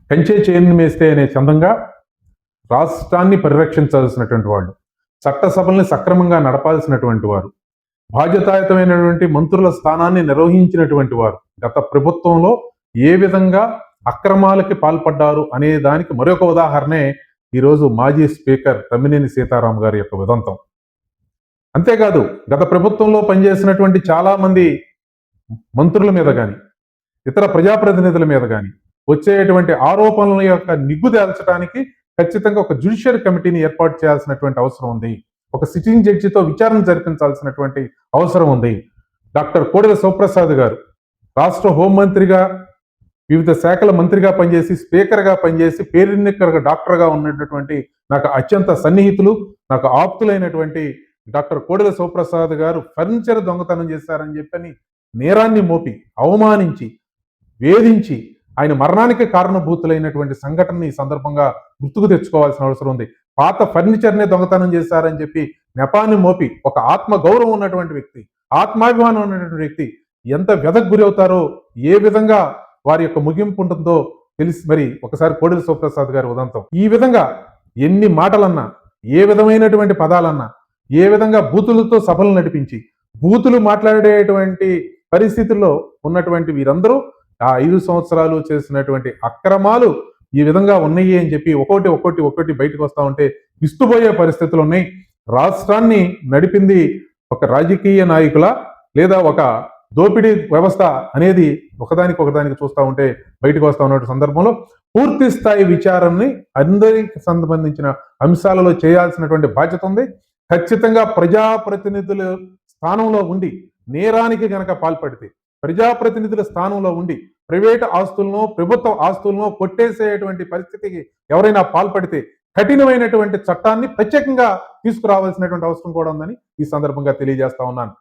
కంచే చేను మేస్తే అనే చందంగా రాష్ట్రాన్ని పరిరక్షించాల్సినటువంటి వాళ్ళు, చట్టసభల్ని సక్రమంగా నడపాల్సినటువంటి వారు, బాధ్యతాయుతమైనటువంటి మంత్రుల స్థానాన్ని నిర్వహించినటువంటి వారు గత ప్రభుత్వంలో ఏ విధంగా అక్రమాలకి పాల్పడ్డారు అనే దానికి మరొక ఉదాహరణే ఈరోజు మాజీ స్పీకర్ తమ్మినేని సీతారాం గారి యొక్క ఉదంతం. అంతేకాదు గత ప్రభుత్వంలో పనిచేసినటువంటి చాలా మంది మంత్రుల మీద కానీ ఇతర ప్రజాప్రతినిధుల మీద కానీ వచ్చేటువంటి ఆరోపణల యొక్క నిగ్గు తేల్చడానికి ఖచ్చితంగా ఒక జ్యుడిషియల్ కమిటీని ఏర్పాటు చేయాల్సినటువంటి అవసరం ఉంది. ఒక సిట్టింగ్ జడ్జితో విచారణ జరిపించాల్సినటువంటి అవసరం ఉంది. డాక్టర్ కోడెల శివప్రసాద్ గారు రాష్ట్ర హోంమంత్రిగా, వివిధ శాఖల మంత్రిగా పనిచేసి, స్పీకర్గా పనిచేసి, పేరెన్నిక డాక్టర్గా ఉన్నటువంటి నాకు అత్యంత సన్నిహితులు, నాకు ఆప్తులైనటువంటి డాక్టర్ కోడెల శివప్రసాద్ గారు ఫర్నిచర్ దొంగతనం చేశారని చెప్పని నేరాన్ని మోపి, అవమానించి, వేధించి ఆయన మరణానికి కారణభూతులైనటువంటి సంఘటనని ఈ సందర్భంగా గుర్తుకు తెచ్చుకోవాల్సిన అవసరం ఉంది. పాత ఫర్నిచర్నే దొంగతనం చేశారని చెప్పి నెపాన్ని మోపి ఒక ఆత్మ గౌరవం ఉన్నటువంటి వ్యక్తి, ఆత్మాభిమానం ఉన్నటువంటి వ్యక్తి ఎంత వ్యధకు గురి అవుతారో, ఏ విధంగా వారి యొక్క ముగింపు ఉంటుందో తెలిసి మరి ఒకసారి కోడెల శివప్రసాద్ గారి ఉదంతం. ఈ విధంగా ఎన్ని మాటలన్నా, ఏ విధమైనటువంటి పదాలన్నా, ఏ విధంగా బూతులతో సభలు నడిపించి బూతులు మాట్లాడేటువంటి పరిస్థితుల్లో ఉన్నటువంటి వీరందరూ ఆ 5 సంవత్సరాలు చేసినటువంటి అక్రమాలు ఈ విధంగా ఉన్నాయి అని చెప్పి ఒక్కొక్కటి బయటకు వస్తా ఉంటే విస్తుపోయే పరిస్థితులు ఉన్నాయి. రాష్ట్రాన్ని నడిపింది ఒక రాజకీయ నాయకుల లేదా ఒక దోపిడీ వ్యవస్థ అనేది ఒకదానికి చూస్తూ ఉంటే బయటకు వస్తా ఉన్న సందర్భంలో పూర్తి స్థాయి విచారణని అందరికి సంబంధించిన అంశాలలో చేయాల్సినటువంటి బాధ్యత ఉంది. ఖచ్చితంగా ప్రజాప్రతినిధుల స్థానంలో ఉండి నేరానికి గనక పాల్పడితే, ప్రజాప్రతినిధుల స్థానంలో ఉండి ప్రైవేటు ఆస్తులను, ప్రభుత్వ ఆస్తులను కొట్టేసేటువంటి పరిస్థితికి ఎవరైనా పాల్పడితే కఠినమైనటువంటి చట్టాన్ని ప్రత్యేకంగా తీసుకురావాల్సినటువంటి అవసరం కూడా ఉందని ఈ సందర్భంగా తెలియజేస్తా ఉన్నాను.